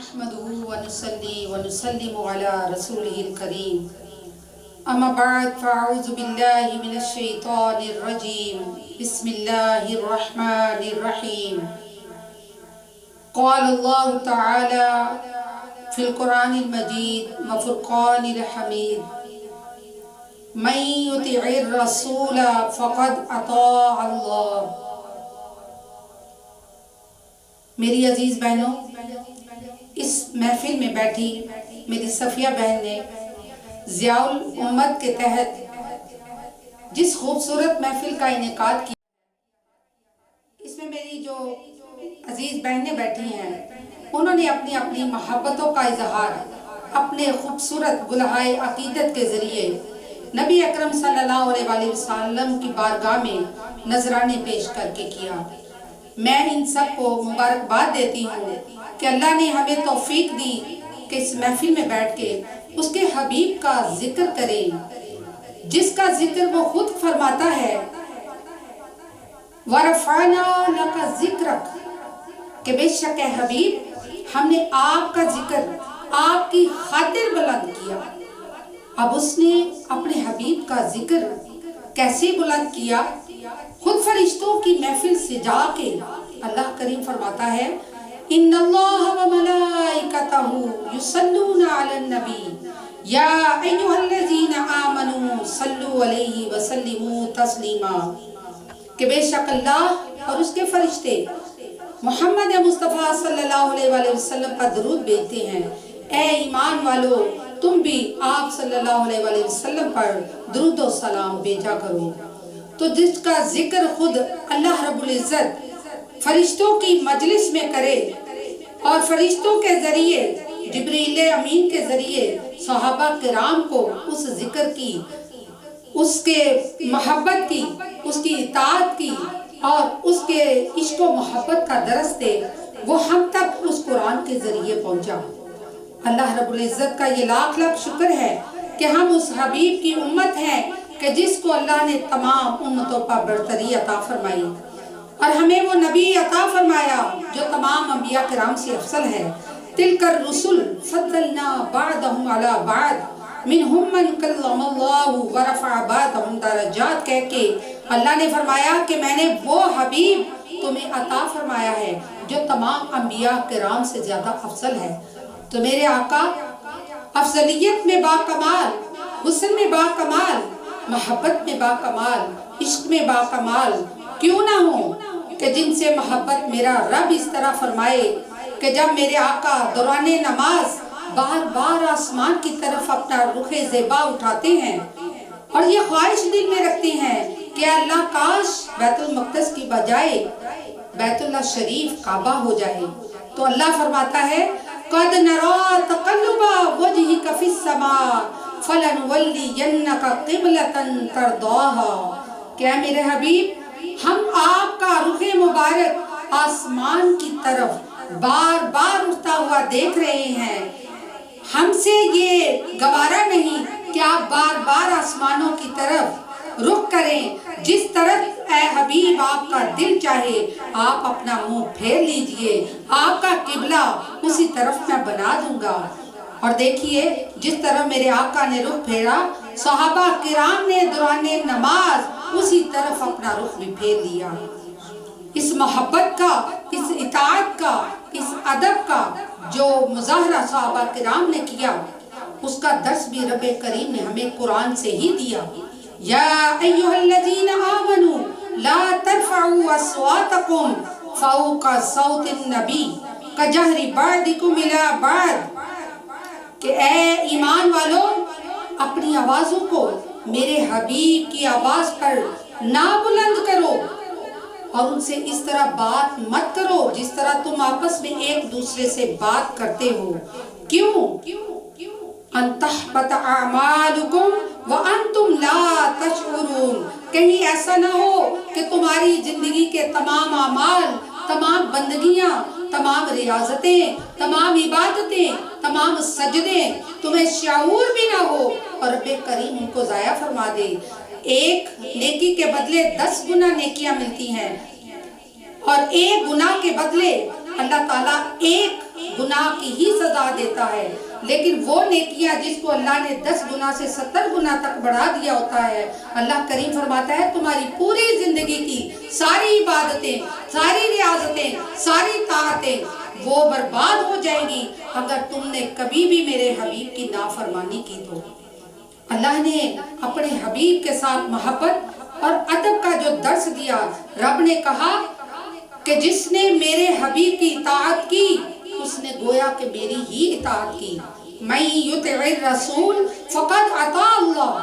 نحمده ونصلي ونسلم على رسوله الكريم اما بعد فاعوذ بالله من الشيطان الرجيم بسم الله الرحمن الرحيم قال الله تعالى في القرآن المجيد وفرقان الحميد من يطع الرسول فقد اطاع الله۔ میری عزیز بہنوں، اس محفل میں بیٹھی میری صفیہ بہن نے ضیاء الامت کے تحت جس خوبصورت محفل کا انعقاد کیا، اس میں میری جو عزیز بہنیں بیٹھی ہیں انہوں نے اپنی اپنی محبتوں کا اظہار اپنے خوبصورت گلہائے عقیدت کے ذریعے نبی اکرم صلی اللہ علیہ وآلہ وسلم کی بارگاہ میں نذرانے پیش کر کے کیا۔ میں ان سب کو مبارکباد دیتی ہوں کہ اللہ نے ہمیں توفیق دی کہ اس محفل میں بیٹھ کے اس کے حبیب کا ذکر کریں، جس کا ذکر وہ خود فرماتا ہے وَرَفَعْنَا لَكَ ذِكْرَكَ، کہ بے شک اے حبیب ہم نے آپ کا ذکر آپ کی خاطر بلند کیا۔ اب اس نے اپنے حبیب کا ذکر کیسے بلند کیا؟ خود فرشتوں کی محفل سے جا کے اللہ کریم فرماتا ہے ان اللہ وملائکتہ یصلون علی النبی یا ایھا الذین آمنوا صلوا علیہ وسلموا تسلیما، کہ بے شک اللہ اور اس کے فرشتے محمد مصطفیٰ صلی اللہ علیہ وآلہ وسلم پر درود بھیجتے ہیں۔ اے ایمان والو تم بھی آپ صلی اللہ علیہ وآلہ وسلم پر درود و سلام بھیجا کرو۔ تو جس کا ذکر خود اللہ رب العزت فرشتوں کی مجلس میں کرے اور فرشتوں کے ذریعے جبریل امین کے ذریعے صحابہ کرام کو اس ذکر کی، اس کے محبت کی، اس کی اطاعت کی اور اس کے عشق و محبت کا درس دے، وہ ہم تک اس قرآن کے ذریعے پہنچا۔ اللہ رب العزت کا یہ لاکھ لاکھ شکر ہے کہ ہم اس حبیب کی امت ہیں کہ جس کو اللہ نے تمام امتوں پر برتری عطا فرمائی اور ہمیں وہ نبی عطا فرمایا جو تمام انبیاء کرام سے افضل ہے۔ تلک الرسل فضلنا بعضهم على بعض منهم من کلم اللہ ورفع بعضهم درجات، کہہ کے اللہ نے فرمایا کہ میں نے وہ حبیب تمہیں عطا فرمایا ہے جو تمام انبیاء کرام سے زیادہ افضل ہے۔ تو میرے آقا افضلیت میں با کمال، حسن میں با کمال، محبت میں با کمال، عشق میں با کمال کیوں نہ ہو کہ جن سے محبت میرا رب اس طرح فرمائے کہ جب میرے آقا دوران نماز بار بار آسمان کی طرف اپنا رخ زیبا اٹھاتے ہیں اور یہ خواہش دل میں رکھتے ہیں کہ اللہ کاش بیت المقدس کی بجائے بیت اللہ شریف کعبہ ہو جائے، تو اللہ فرماتا ہے قَدْ نَرَا تَقَلُّبَ وَجْهِكَ فِي السَّمَاءِ فَلَنُوَلِّيَنَّكَ قِبْلَةً تَرْضَاهَا، کہ میرے حبیب ہم آپ کا رخ مبارک آسمان کی طرف بار بار اٹھتا ہوا دیکھ رہے ہیں، ہم سے یہ گوارا نہیں کہ آپ بار بار آسمانوں کی طرف رخ کریں، جس طرف اے حبیب آپ کا دل چاہے آپ اپنا منہ پھیر لیجئے، آپ کا قبلہ اسی طرف میں بنا دوں گا۔ اور دیکھیے جس طرح میرے آقا نے رخ پھیرا، صحابہ کرام نے دوران نماز اسی طرف اپنا رخ بھی پھیر لیا۔ اس محبت کا، اس اطاعت کا، اس ادب کا جو مظاہرہ صحابہ کرام نے کیا، اس کا درس بھی رب کریم نے ہمیں قرآن سے ہی دیا۔ یا ایھا الذین آمنوا لا ترفعوا اصواتکم فوق صوت النبی کجہر بعضکم الی بعض، کہ اے ایمان والو اپنی آوازوں کو میرے حبیب کی آواز پر نہ بلند کرو اور ان سے اس طرح بات مت کرو جس طرح تم آپس میں ایک دوسرے سے بات کرتے ہو۔ کیوں؟ ان تحبط اعمالکم وانتم لا تشعرون، کہیں ایسا نہ ہو کہ تمہاری زندگی کے تمام اعمال، تمام بندگیاں، تمام ریاضتیں، تمام عبادتیں، تمام سجدے تمہیں شعور بھی نہ ہو اور رب کریم ان کو ضائع فرما دے۔ ایک نیکی کے بدلے 10 گنا نیکیاں ملتی ہیں اور ایک گناہ کے بدلے اللہ تعالیٰ ایک گناہ کی ہی سزا دیتا ہے، لیکن وہ نیکیاں جس کو اللہ نے 10 گنا سے 70 گنا تک بڑھا دیا ہوتا ہے، اللہ کریم فرماتا ہے تمہاری پوری زندگی کی ساری عبادتیں، ساری ریاضتیں، ساری طاعتیں وہ برباد ہو جائیں گی اگر تم نے کبھی بھی میرے حبیب کی نافرمانی کی تو۔ اللہ نے اپنے حبیب کے ساتھ محبت اور ادب کا جو درس دیا، رب نے کہا کہ جس نے میرے حبیب کی اطاعت کی اس نے گویا کہ میری ہی اطاعت کی، من یطع الرسول فقد اطاع اللہ۔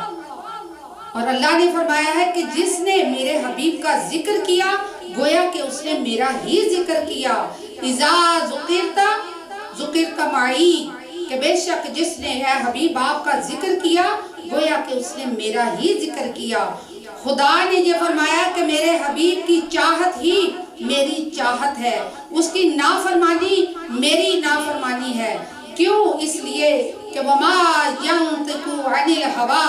اور اللہ نے فرمایا ہے کہ جس نے میرے حبیب کا ذکر کیا گویا کہ اس نے میرا ہی ذکر کیا، اذا ذکرت معی، کہ بے شک جس نے اے حبیب آپ کا ذکر کیا گویا کہ اس نے میرا ہی ذکر کیا۔ خدا نے یہ فرمایا کہ میرے حبیب کی چاہت ہی میری چاہت ہے، اس کی نافرمانی میری نافرمانی ہے۔ کیوں؟ اس لیے کہ وما ينطق عن الهوى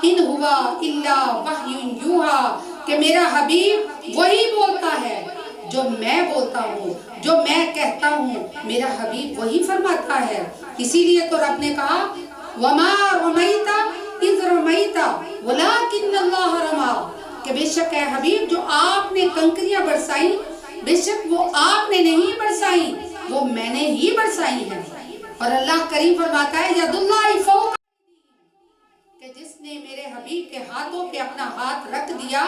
ان هو الا وحی یوحی، کہ میرا حبیب وہی بولتا ہے جو میں بولتا ہوں، جو میں کہتا ہوں میرا حبیب وہی فرماتا ہے۔ اسی لیے تو رب نے کہا وما رمیت اذ رمیت ولکن اللہ رمی، کہ بے شک اے حبیب جو آپ نے کنکریاں برسائی بے شک وہ آپ نے نہیں برسائی، وہ میں نے ہی برسائی ہیں۔ اور اللہ کریم فرماتا ہے ید اللہ فوق، کہ جس نے میرے حبیب کے ہاتھوں پہ اپنا ہاتھ رکھ دیا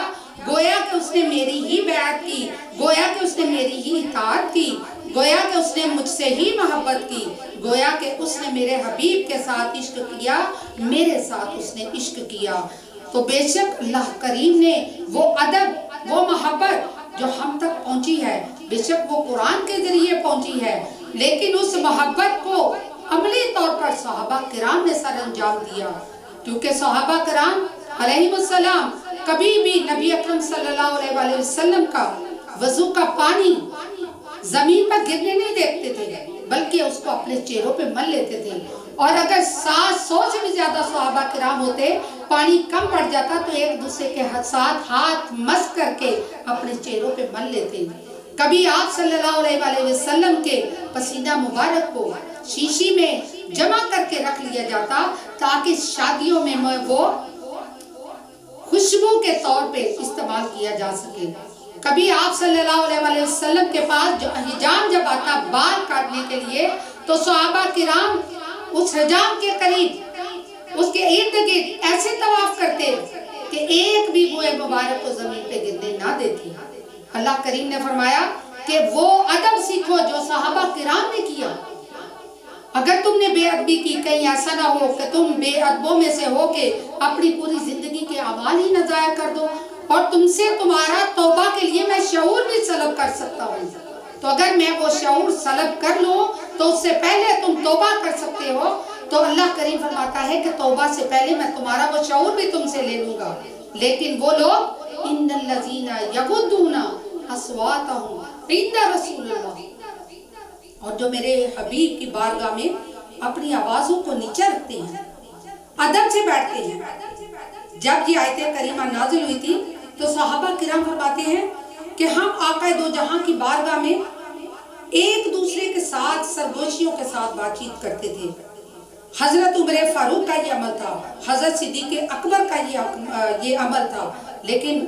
گویا کہ اس نے میری ہی بیعت کی، گویا کہ اس نے میری ہی اطاعت کی، گویا کہ اس نے مجھ سے ہی محبت کی، گویا کہ اس نے میرے حبیب کے ساتھ عشق کیا، میرے ساتھ اس نے عشق کیا۔ تو بے شک اللہ کریم نے وہ ادب، وہ محبت جو ہم تک پہنچی ہے، بے شک وہ قرآن کے ذریعے پہنچی ہے، لیکن اس محبت کو عملی طور پر صحابہ کرام نے سر انجام دیا، کیونکہ صحابہ کرام علیہ السلام کبھی بھی نبی اکرم صلی اللہ علیہ وسلم کا وضو کا پانی زمین پر گرنے نہیں دیکھتے تھے، بلکہ اس کو اپنے چہروں پہ مل لیتے تھے، اور اگر 700 سے بھی زیادہ صحابہ کرام ہوتے، پانی کم پڑ جاتا تو ایک دوسرے کے ساتھ ہاتھ مس کر کے اپنے چہروں پہ مل لیتے۔ کبھی آپ صلی اللہ علیہ وسلم کے پسینہ مبارک کو شیشی میں جمع کر کے رکھ لیا جاتا تاکہ شادیوں میں وہ خوشبو کے طور پہ استعمال کیا جا سکے۔ کبھی آپ صلی اللہ علیہ وسلم کے پاس جو حجام جب آتا بال کاٹنے کے لیے تو صحابہ کرام اس حجام کے قریب، اس کے ارد گرد ایسے طواف کرتے کہ ایک بھی بوئے مبارک کو زمین پہ گرنے نہ دیتی۔ اللہ کریم نے فرمایا کہ وہ ادب سیکھو جو صحابہ کرام نے کیا۔ اگر تم نے بے ادبی کی، کہیں ایسا نہ ہو کہ تم بے ادبوں میں سے ہو کے اپنی پوری زندگی کے اعمال ہی نہ ضائع کر دو، اور تم سے تمہارا توبہ کے لیے میں شعور بھی سلب کر سکتا ہوں، تو اگر میں وہ شعور سلب کر لوں تو اس سے پہلے تم توبہ کر سکتے ہو، تو اللہ کریم فرماتا ہے کہ توبہ سے پہلے میں تمہارا وہ شعور بھی تم سے لے لوں گا۔ لیکن وہ لوگ ان الذین یغضون اصواتهم عند رسول اللہ، اور جو میرے حبیب کی بارگاہ میں اپنی آوازوں کو نیچے رکھتے ہیں، ادب سے بیٹھتے ہیں۔ جب یہ آیت کریمہ نازل ہوئی تھی تو صحابہ کرام فرماتے ہیں کہ ہم آقا دو جہاں کی بارگاہ میں ایک دوسرے کے ساتھ سرگوشیوں کے ساتھ بات چیت کرتے تھے۔ حضرت عمر فاروق کا یہ عمل تھا، حضرت صدیق اکبر کا یہ عمل تھا، لیکن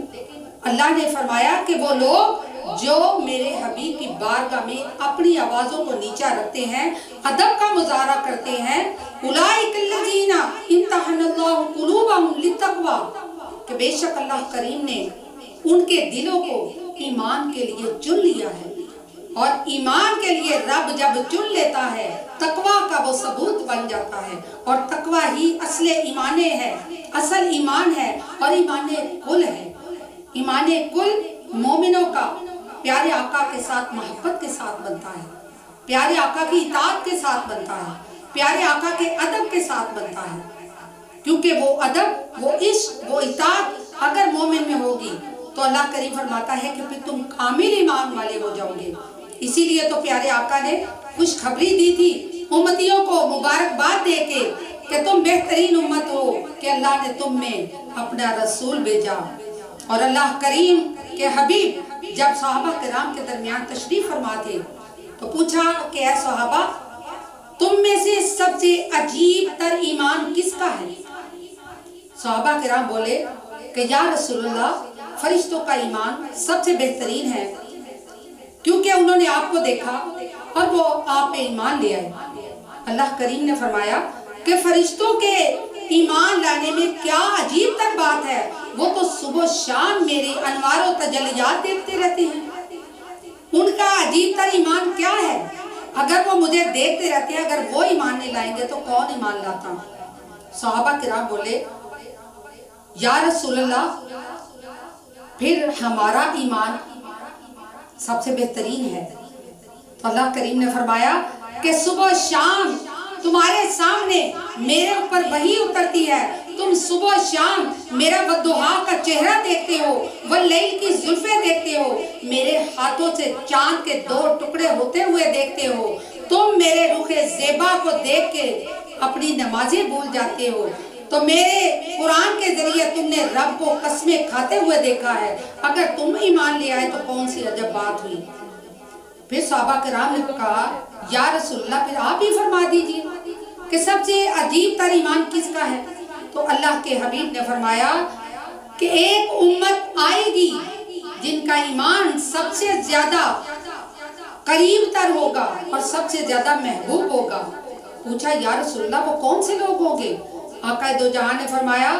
اللہ نے فرمایا کہ وہ لوگ جو میرے حبیب کی بارگاہ میں اپنی آوازوں کو نیچا رکھتے ہیں، ادب کا مظاہرہ کرتے ہیں، اولئک الذین امتحن اللہ قلوبہم للتقوی، کہ بے شک اللہ کریم نے ان کے دلوں کو ایمان کے لیے چن لیا ہے، اور ایمان کے لیے رب جب چن لیتا ہے تقوی کا وہ ثبوت بن جاتا ہے، اور تقوی ہی اصل ایمان ہے، اصل ایمان ہے، اور ایمان کل ہے۔ ایمان کل مومنوں کا پیارے آقا کے ساتھ محبت کے ساتھ بنتا ہے، پیارے آقا کی اطاعت کے ساتھ بنتا ہے، پیارے آقا کے ادب کے ساتھ بنتا ہے، کیونکہ وہ ادب، وہ عشق، وہ اطاعت اگر مومن میں ہوگی تو اللہ کریم فرماتا ہے کہ پھر تم کامل ایمان والے ہو جاؤ گے۔ اسی لیے تو پیارے آقا نے خوشخبری دی تھی امتیوں کو مبارکباد دے کے کہ تم بہترین امت ہو کہ اللہ نے تم میں اپنا رسول بھیجا۔ اور اللہ کریم کے حبیب جب صحابہ کرام کے درمیان تشریف فرما تھے تو پوچھا کہ اے صحابہ تم میں سے سب سے عجیب تر ایمان کس کا ہے؟ صحابہ کرام بولے کہ یا رسول اللہ فرشتوں کا ایمان سب سے بہترین ہے، کیونکہ انہوں نے آپ کو دیکھا اور وہ آپ پہ ایمان لے آئے۔ اللہ کریم نے فرمایا کہ فرشتوں کے ایمان لانے میں کیا عجیب تر بات ہے، وہ تو صبح و شام میرے انوار و تجلیات دیکھتے رہتے ہیں۔ ان کا عجیب تر ایمان کیا ہے؟ اگر وہ مجھے دیکھتے رہتے ہیں، اگر وہ ایمان نہیں لائیں گے تو کون ایمان لاتا؟ صحابہ کرام بولے یا رسول اللہ پھر ہمارا ایمان سب سے بہترین ہے۔ تو اللہ کریم نے فرمایا کہ صبح و شام تمہارے سامنے میرے اوپر وحی اترتی ہے، تم صبح و شام میرا والضحیٰ کا چہرہ دیکھتے ہو، واللیل کی زلفیں دیکھتے ہو، میرے ہاتھوں سے چاند کے 2 ٹکڑے ہوتے ہوئے دیکھتے ہو، تم میرے رخ زیبا کو دیکھ کے اپنی نمازیں بھول جاتے ہو، تو میرے قرآن کے ذریعے تم نے رب کو قسمیں کھاتے ہوئے دیکھا ہے، اگر تم ایمان لے آئے تو کون سی عجب بات ہوئی۔ پھر صحابہ کرام نے کہا یا رسول اللہ پھر آپ ہی فرما دیجئے کہ سب سے عجیب تر ایمان کس کا ہے؟ تو اللہ کے حبیب نے فرمایا کہ ایک امت آئے گی جن کا ایمان سب سے زیادہ قریب تر ہوگا اور سب سے زیادہ محبوب ہوگا۔ پوچھا یا رسول اللہ وہ کون سے لوگ ہوں گے؟ آقا دو جہاں نے فرمایا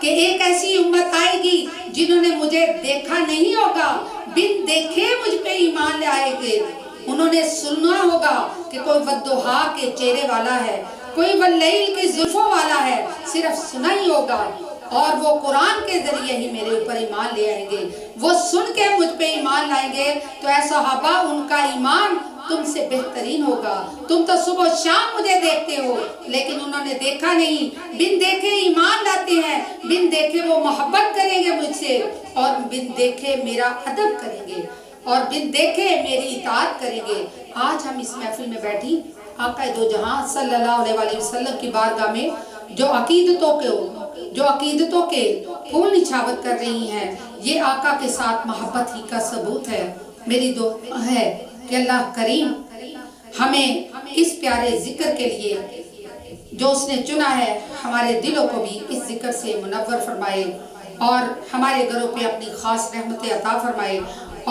کہ ایک ایسی امت آئے گی جنہوں نے مجھے دیکھا نہیں ہوگا، بن دیکھے مجھ پہ ایمان لے آئے گے۔ انہوں نے سنا ہوگا کہ کوئی والضحیٰ کے چہرے والا ہے، کوئی واللیل کی زلفوں والا ہے، صرف سنا ہی ہوگا، اور وہ قرآن کے ذریعے ہی میرے اوپر ایمان لے آئیں گے، وہ سن کے مجھ پہ ایمان لائیں گے۔ تو اے صحابہ ان کا ایمان تم سے بہترین ہوگا، تم تو صبح و شام مجھے دیکھتے ہو لیکن انہوں نے دیکھا نہیں، بن دیکھے ایمان لاتے ہیں، بن دیکھے وہ محبت کریں گے مجھ سے، اور بن دیکھے میرا ادب کریں گے، اور بن دیکھے میری اطاعت کریں گے۔ آج ہم اس محفل میں بیٹھی آقا دو جہاں صلی اللہ علیہ وآلہ وسلم کی بارگاہ میں جو عقیدتوں کے پھول نچھاور کر رہی ہیں، یہ آقا کے ساتھ محبت ہی کا ثبوت ہے۔ میری دعا ہے کہ اللہ کریم ہمیں اس پیارے ذکر کے لیے جو اس نے چنا ہے ہمارے دلوں کو بھی اس ذکر سے منور فرمائے، اور ہمارے گھروں پہ اپنی خاص رحمت عطا فرمائے،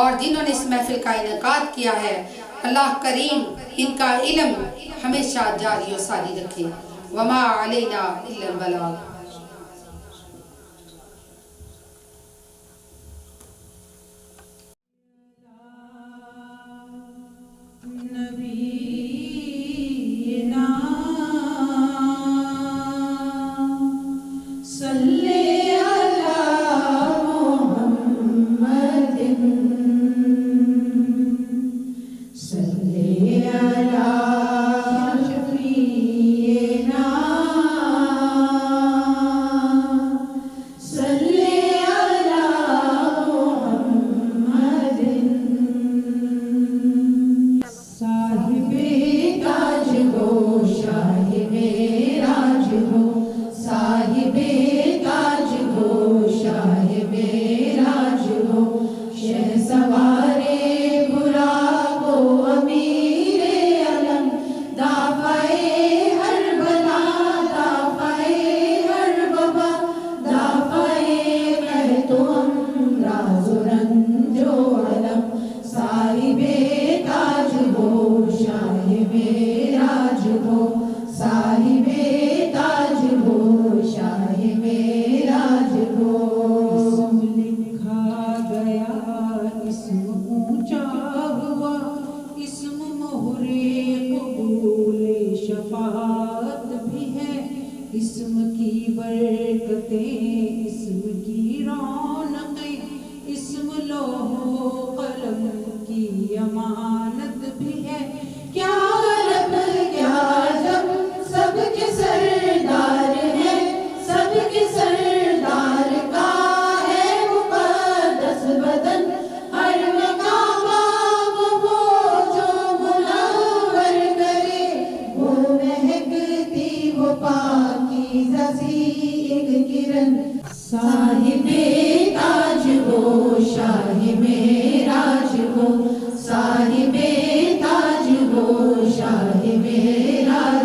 اور جنہوں نے اس محفل کا انعقاد کیا ہے اللہ کریم ان کا علم ہمیشہ جاری و ساری رکھے۔ وما علینا الا البلاغ۔ صاحب تاج ہو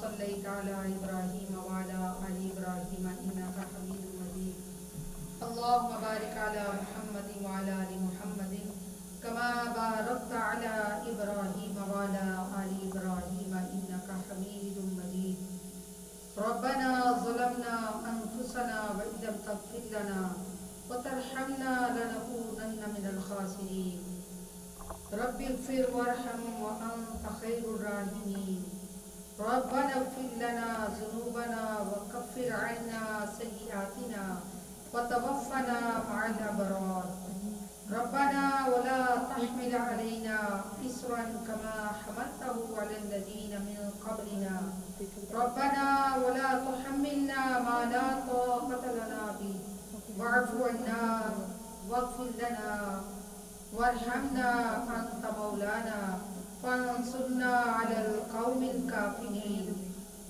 صليت على إبراهيم وعلى آل إبراهيم إنك حميد مجيد اللهم بارك على محمد وعلى آل محمد كما باركت على إبراهيم وعلى آل إبراهيم إنك حميد مجيد ربنا ظلمنا أنفسنا وإن لم تغفر لنا وترحمنا لنكونن من الخاسرين رب اغفر وارحم وأنت خير الراحمين ربنا اغفر لنا ذنوبنا وكفر عنا سيئاتنا وتوفنا مع الأبرار ربنا ولا تحمل علينا إصرا كما حملته على الذين من قبلنا ربنا ولا تحملنا ما لا طاقة لنا به واعف عنا واغفر لنا وارحمنا أنت مولانا فانصرنا على القوم الكافرين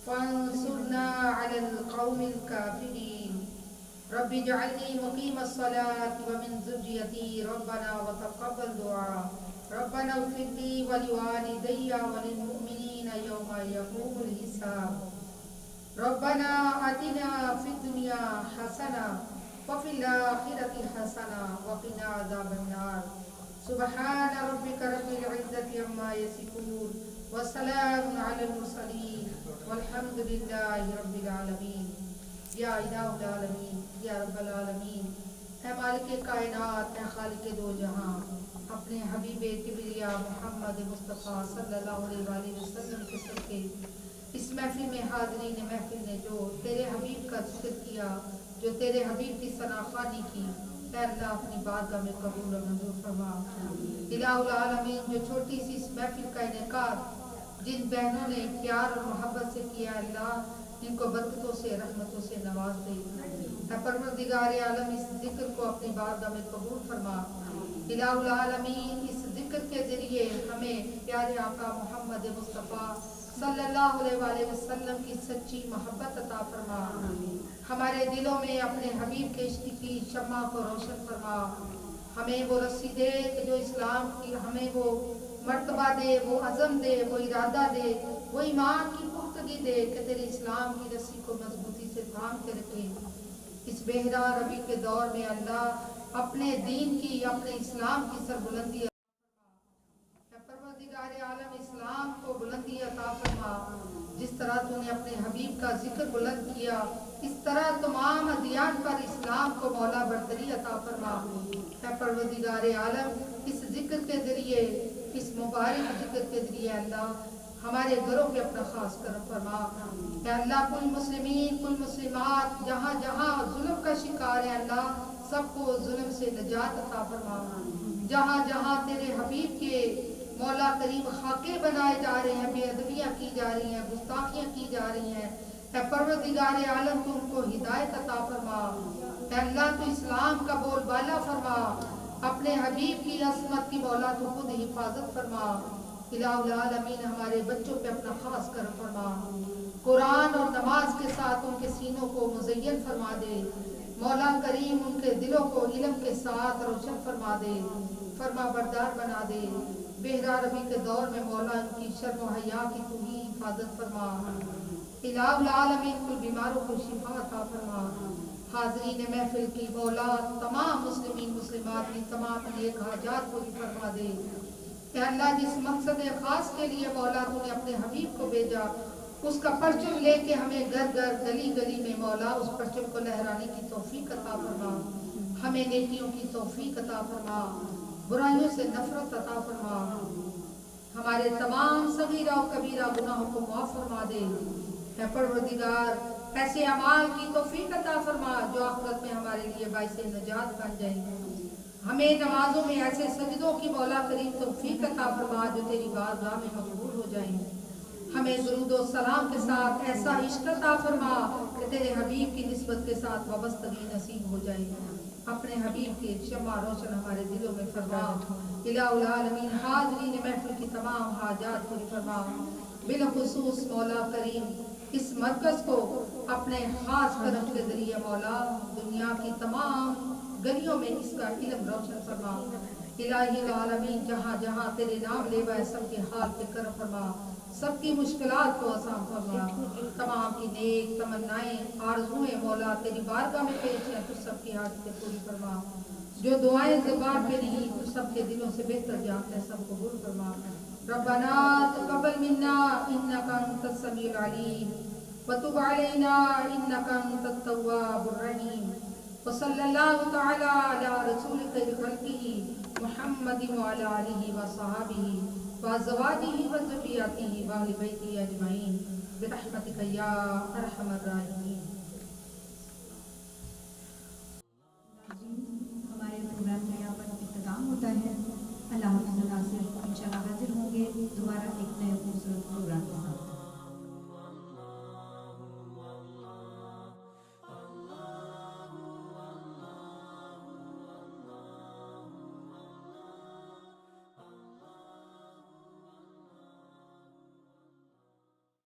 فانصرنا على القوم الكافرين رب اجعلني مقيم الصلاة ومن ذريتي ربنا وتقبل دعاء ربنا اغفر لي ولوالدي وللمؤمنين يوم يقوم الحساب ربنا آتنا في الدنيا حسنة وفي الآخرة حسنة وقنا عذاب النار سبحان ربك رب العزة عما يصفون وسلام على المرسلين والحمد لله رب العالمين یا الہ العالمین یا رب العالمین اے مالک کائنات اے خالق دو جہاں اپنے حبیب کبریا محمد مصطفیٰ صلی اللہ علیہ وآلہ وسلم کے صدقے اس محفل میں حاضرین محفل نے جو تیرے حبیب کا ذکر کیا جو تیرے حبیب کی ثنا خوانی کی اے اللہ اپنی بارگاہ میں قبول و منظور فرما الہ العالمین جو چھوٹی سی اس محفل کا انعقاد جن بہنوں نے پیار اور محبت سے کیا اللہ ان کو برکتوں سے رحمتوں سے نواز دے اے پروردگار عالم اس ذکر کو اپنی بارگاہ میں قبول فرما الہ العالمین اس ذکر کے ذریعے ہمیں پیارے آقا محمد مصطفیٰ صلی اللہ علیہ وآلہ وسلم کی سچی محبت عطا فرما ہمارے دلوں میں اپنے حبیب کے عشق کی شمع کو روشن فرما ہمیں وہ رسی دے کہ جو اسلام کی ہمیں وہ مرتبہ دے وہ عزم دے وہ ارادہ دے وہ ایمان کی پختگی دے کہ تیرے اسلام کی رسی کو مضبوطی سے تھام کے رکھے اس بہرا ربی کے دور میں اللہ اپنے دین کی اپنے اسلام کی سربلندی پروردگار عالم اسلام کو بلندی عطا فرما جس طرح تو نے اپنے حبیب کا ذکر بلند کیا اس طرح تمام ادیان پر اسلام کو مولا برتری عطا فرما اے پروردگار عالم اس ذکر کے ذریعے اس مبارک ذکر کے ذریعے اللہ ہمارے گھروں پہ اپنا خاص کرم فرما اے اللہ کل مسلمین کل مسلمات جہاں جہاں ظلم کا شکار ہے اللہ سب کو ظلم سے نجات عطا فرما جہاں جہاں تیرے حبیب کے مولا کریم خاکے بنائے جا رہے ہیں بے ادبیاں کی جا رہی ہیں گستاخیاں کی جا رہی ہیں اے پروردگار عالم تو ان کو ہدایت عطا فرما اے اللہ تو اسلام کا بول بالا فرما اپنے حبیب کی عصمت کی مولا تو خود حفاظت فرما الہ العالمین ہمارے بچوں پہ اپنا خاص کرم فرما قرآن اور نماز کے ساتھ ان کے سینوں کو مزین فرما دے مولا کریم ان کے دلوں کو علم کے ساتھ روشن فرما دے فرما بردار بنا دے بہرا ربی کے دور میں مولا ان کی شرم و حیا کی تو ہی حفاظت فرما الہ العالمین کل بیماروں کو شفا عطا فرما حاضرین محفل کی مولا تمام مسلمین مسلمات کی تمام نیک حاجات کو فرما دے کہ اللہ جس مقصد خاص کے لیے مولا تو نے اپنے حبیب کو بھیجا اس کا پرچم لے کے ہمیں گھر گھر گلی گلی میں مولا اس پرچم کو لہرانے کی توفیق عطا فرما ہمیں نیکیوں کی توفیق عطا فرما برائیوں سے نفرت عطا فرما ہمارے تمام صغیرہ و کبیرہ گناہوں کو معاف فرما دے اے پروردگار ایسے اعمال کی توفیق عطا فرما جو آخرت میں ہمارے لیے باعث نجات بن جائیں ہمیں نمازوں میں ایسے سجدوں کی مولا کریم توفیق عطا فرما جو تیری بارگاہ میں مقبول ہو جائیں ہمیں درود و سلام کے ساتھ ایسا عشق عطا فرما کہ تیرے حبیب کی نسبت کے ساتھ وابستگی نصیب ہو جائے اپنے حبیب کی شمع روشن ہمارے دلوں میں فرما الہ العالمین حاضرین محفل کی تمام حاجات پوری فرما بالخصوص مولا کریم اس مرکز کو اپنے خاص کرم کے ذریعے مولا دنیا کی تمام گلیوں میں اس کا علم روشن فرما الہی العالمین جہاں جہاں تیرے نام لے بائے سب کے حال پہ کرم فرما، سب کی مشکلات کو آسان فرما، تمام کی نیک تمنائیں آرزویں مولا تیری بارگاہ میں پیش ہیں، تو سب کی حاجتیں پوری فرما، جو دعائیں زبان پہ نہیں تو سب کے دلوں سے بہتر جانتے ہیں، سب قبول فرما۔ ربنا تقبل منا انک انت السمیع العلیم وتب علینا انک انت التواب الرحیم، وصلی اللہ تعالی علی رسول خیر خلقہ محمد وعلی آلہ وصحابہ وازواجہ وذریاتہ واہل بیتہ اجمعین برحمتک یا ارحم الراحمین۔